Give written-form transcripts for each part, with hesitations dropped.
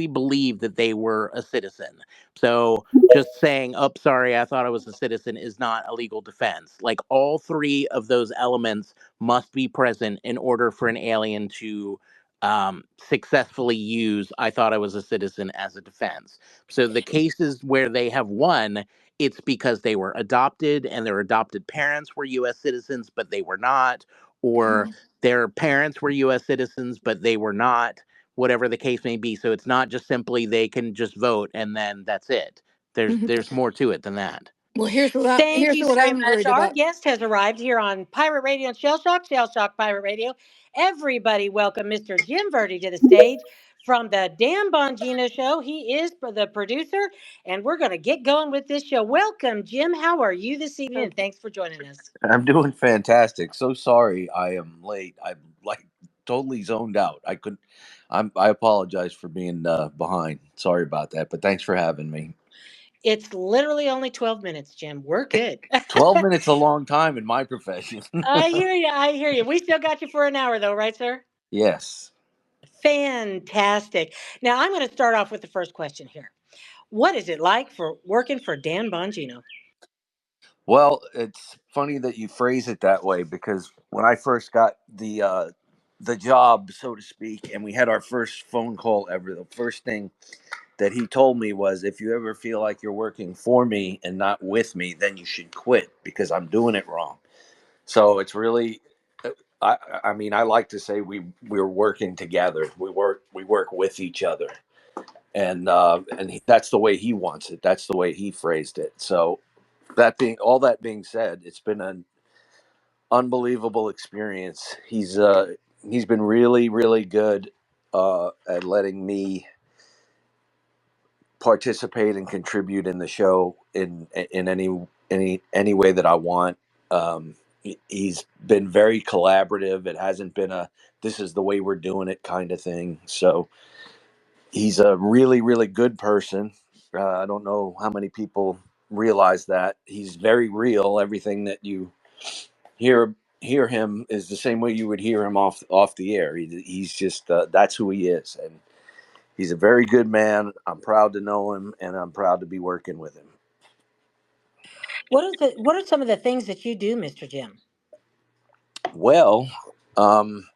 believe that they were a citizen. So just saying, "Oh, sorry, I thought I was a citizen," is not a legal defense. Like all three of those elements must be present in order for an alien to successfully use "I thought I was a citizen" as a defense. So the cases where they have won, it's because they were adopted and their adopted parents were U.S. citizens, but they were not, or their parents were U.S. citizens, but they were not, whatever the case may be. So it's not just simply they can just vote and then that's it. There's more to it than that. Well, Thank here's you what very I'm much. worried Our about. guest has arrived here on Pirate Radio and Shell Shock Pirate Radio. Everybody, welcome Mr. Jim Verde to the stage from the Dan Bongino Show. He is the producer, and we're going to get going with this show. Welcome, Jim. How are you this evening? And thanks for joining us. I'm doing fantastic. So sorry I am late. I'm like totally zoned out. I apologize for being behind. Sorry about that, but thanks for having me. It's literally only 12 minutes, Jim. We're good. 12 minutes a long time in my profession. I hear you. I hear you. We still got you for an hour, though, right, sir? Yes. Fantastic. Now, I'm going to start off with the first question here. What is it like for working for Dan Bongino? Well, it's funny that you phrase it that way because when I first got the job, so to speak, and we had our first phone call ever, the first thing that he told me was, if you ever feel like you're working for me and not with me, then you should quit because I'm doing it wrong. So it's really, I mean, I like to say we're working together. We work with each other, and that's the way he wants it. That's the way he phrased it. So that being said, it's been an unbelievable experience. He's been really really good at letting me participate and contribute in the show in any way that I want. He's been very collaborative. It hasn't been a "this is the way we're doing it" kind of thing. So he's a really really good person. I don't know how many people realize that he's very real. Everything that you hear him is the same way you would hear him off the air. He's just that's who he is, and he's a very good man. I'm proud to know him, and I'm proud to be working with him. What are some of the things that you do, Mr. Jim? Well, um,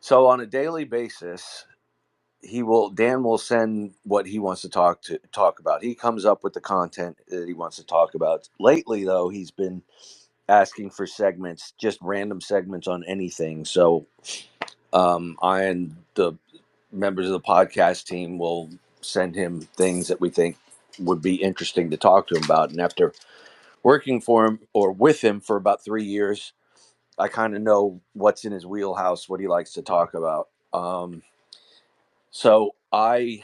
so on a daily basis, Dan will send what he wants to talk about. He comes up with the content that he wants to talk about. Lately, though, he's been asking for segments, just random segments on anything. So I and the members of the podcast team will send him things that we think would be interesting to talk to him about. And after working for him or with him for about 3 years, I kind of know what's in his wheelhouse, what he likes to talk about. So I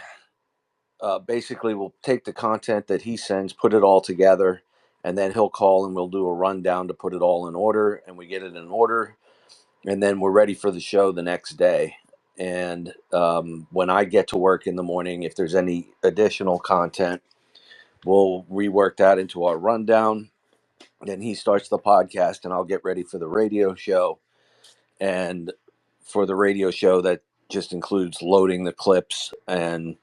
basically will take the content that he sends, put it all together, and then he'll call and we'll do a rundown to put it all in order, and we get it in order, and then we're ready for the show the next day. And when I get to work in the morning, if there's any additional content, we'll rework that into our rundown. Then he starts the podcast, and I'll get ready for the radio show. And for the radio show, that just includes loading the clips and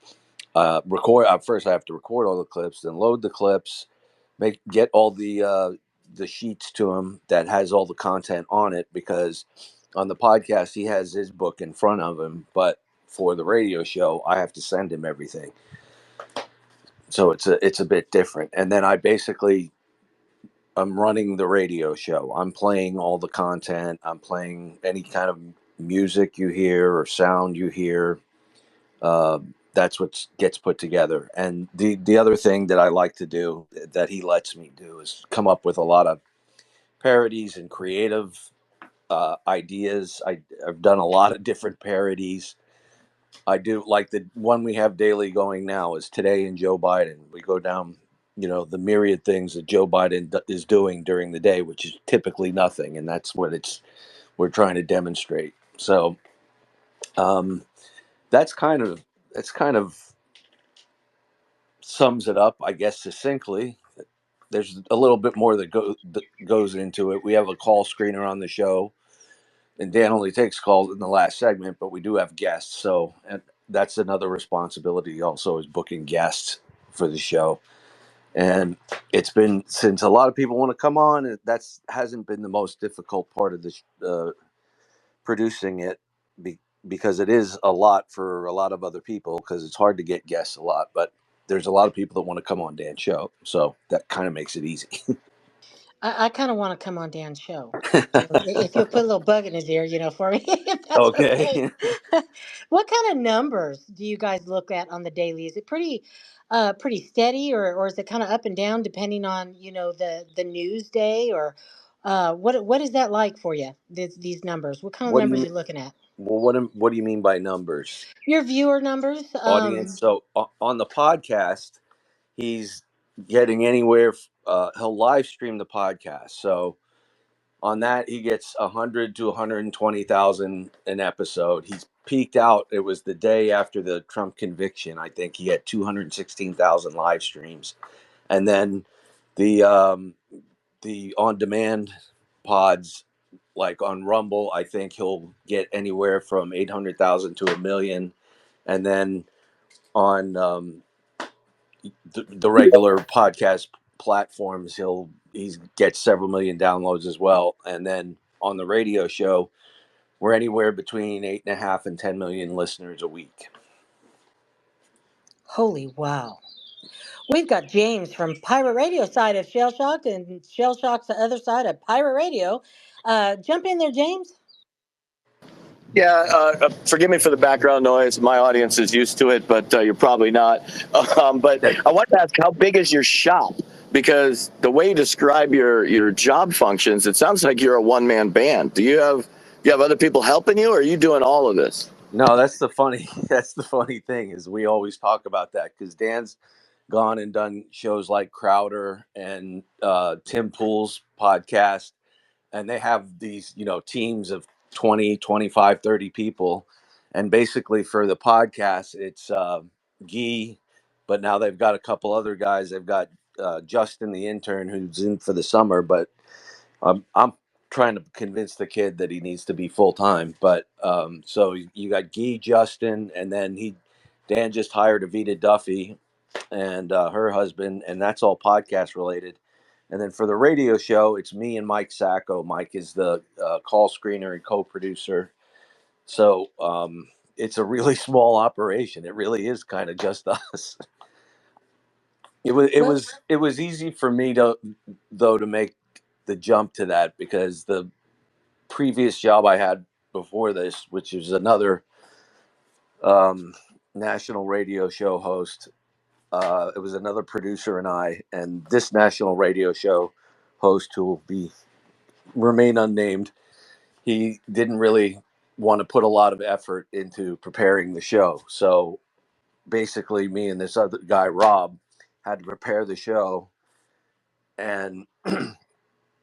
record. First, I have to record all the clips, then load the clips, get all the sheets to him that has all the content on it, because on the podcast he has his book in front of him, but for the radio show I have to send him everything. So it's a bit different. And then I'm running the radio show. I'm playing all the content. I'm playing any kind of music you hear or sound you hear. Uh, that's what gets put together. And the other thing that I like to do, that he lets me do, is come up with a lot of parodies and creative ideas. I've done a lot of different parodies. I do, like the one we have daily going now is Today in Joe Biden. We go down, the myriad things that Joe Biden is doing during the day, which is typically nothing, and that's what we're trying to demonstrate. So um, that's kind of sums it up, I guess, succinctly. There's a little bit more that goes into it. We have a call screener on the show, and Dan only takes calls in the last segment, but we do have guests. So, and that's another responsibility also, is booking guests for the show. And it's been, since a lot of people want to come on, that's hasn't been the most difficult part of this, producing it, because it is a lot for a lot of other people, because it's hard to get guests a lot, but there's a lot of people that want to come on Dan's show, so that kind of makes it easy. I kind of want to come on Dan's show. So if you'll put a little bug in his ear, for me, if that's okay. Okay. What kind of numbers do you guys look at on the daily? Is it pretty steady, or is it kind of up and down depending on the news day, or what is that like for you? These numbers, what kind of What do you numbers mean? you looking at? Well, what do you mean by numbers? Your viewer numbers. Audience. So on the podcast, he's getting anywhere. He'll live stream the podcast. So on that, he gets 100 to 120,000 an episode. He's peaked out. It was the day after the Trump conviction. I think he had 216,000 live streams, and then the on demand pods, like on Rumble, I think he'll get anywhere from 800,000 to a million, and then on the regular podcast platforms, he gets several million downloads as well. And then on the radio show, we're anywhere between 8.5 and 10 million listeners a week. Holy wow! We've got James from Pirate Radio side of Shell Shocked, and Shell Shock's the other side of Pirate Radio. Jump in there, James. Yeah, forgive me for the background noise. My audience is used to it, but you're probably not. But I want to ask, how big is your shop? Because the way you describe your job functions, it sounds like you're a one-man band. Do you have other people helping you, or are you doing all of this? No, that's the funny thing, is we always talk about that, because Dan's gone and done shows like Crowder and Tim Pool's podcast, and they have these, teams of 20, 25, 30 people. And basically for the podcast, it's Guy, but now they've got a couple other guys. They've got Justin, the intern, who's in for the summer, but I'm trying to convince the kid that he needs to be full time. But so you got Guy, Justin, and then Dan just hired Avita Duffy and her husband, and that's all podcast related. And then for the radio show, it's me and Mike Sacco. Mike is the call screener and co-producer. So it's a really small operation. It really is kind of just us. Well, It was easy for me to make the jump to that, because the previous job I had before this, which is another um, national radio show host, it was another producer and this national radio show host, who will remain unnamed. He didn't really want to put a lot of effort into preparing the show. So basically, me and this other guy, Rob, had to prepare the show, and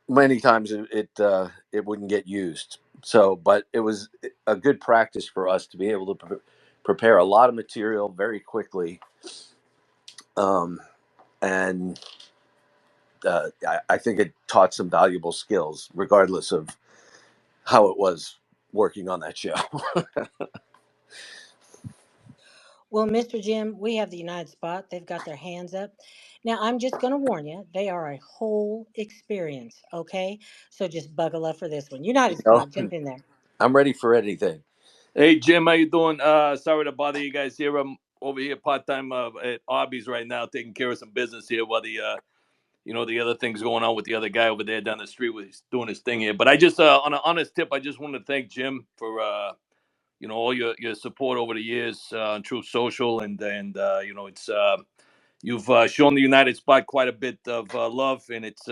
many times it wouldn't get used. So, but it was a good practice for us to be able to prepare a lot of material very quickly, um, and I think it taught some valuable skills, regardless of how it was working on that show. well, Mr. Jim, we have the United Spot. They've got their hands up. Now, I'm just going to warn you, they are a whole experience, okay? So just buckle up for this one. You United know, Spot, jump in there. I'm ready for anything. Hey Jim, how you doing? Sorry to bother you guys here. I'm over here part time at Arby's right now, taking care of some business here while the other things going on with the other guy over there down the street, with he's doing his thing here. But I just on an honest tip, I just wanted to thank Jim for all your support over the years on Truth Social, and it's you've shown the United Spot quite a bit of love, and it's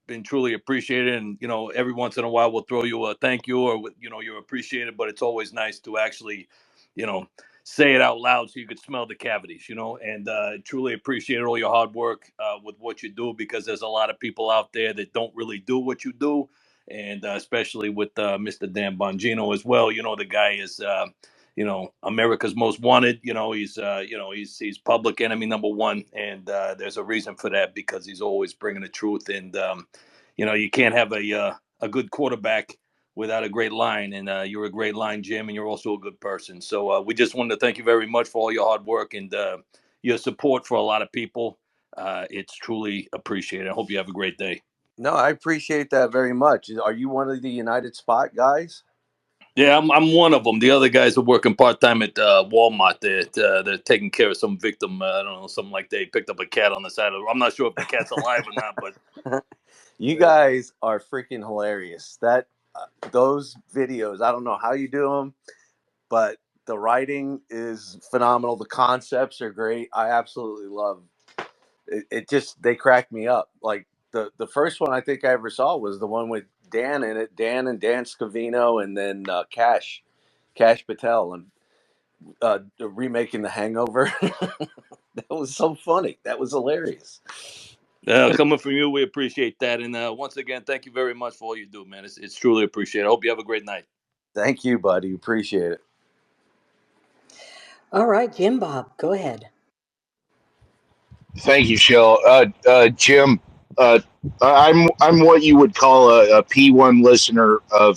been truly appreciated. And every once in a while we'll throw you a thank you, or you're appreciated. But it's always nice to actually, you know, say it out loud so you could smell the cavities. And truly appreciate all your hard work with what you do, because there's a lot of people out there that don't really do what you do, and especially with Mr. Dan Bongino as well. The guy is. America's most wanted. He's public enemy number one, and there's a reason for that, because he's always bringing the truth. And you can't have a good quarterback without a great line. And you're a great line, Jim, and you're also a good person. So we just wanted to thank you very much for all your hard work and your support for a lot of people. It's truly appreciated. I hope you have a great day. No, I appreciate that very much. Are you one of the United Spot guys? Yeah, I'm one of them. The other guys are working part time at Walmart. They're taking care of some victim. I don't know, something like they picked up a cat on the side of the road. I'm not sure if the cat's alive or not, but You guys are freaking hilarious. Those videos, I don't know how you do them, but the writing is phenomenal. The concepts are great. I absolutely love it. It just, they crack me up. Like the first one I think I ever saw was the one with Dan in it, Dan and Dan Scavino, and then Cash Patel, and remaking The Hangover. That was so funny. That was hilarious. coming from you, we appreciate that. And once again, thank you very much for all you do, man. It's truly appreciated. I hope you have a great night. Thank you, buddy. Appreciate it. All right, Jim Bob, go ahead. Thank you, Shell. Jim, I'm what you would call a P1 listener of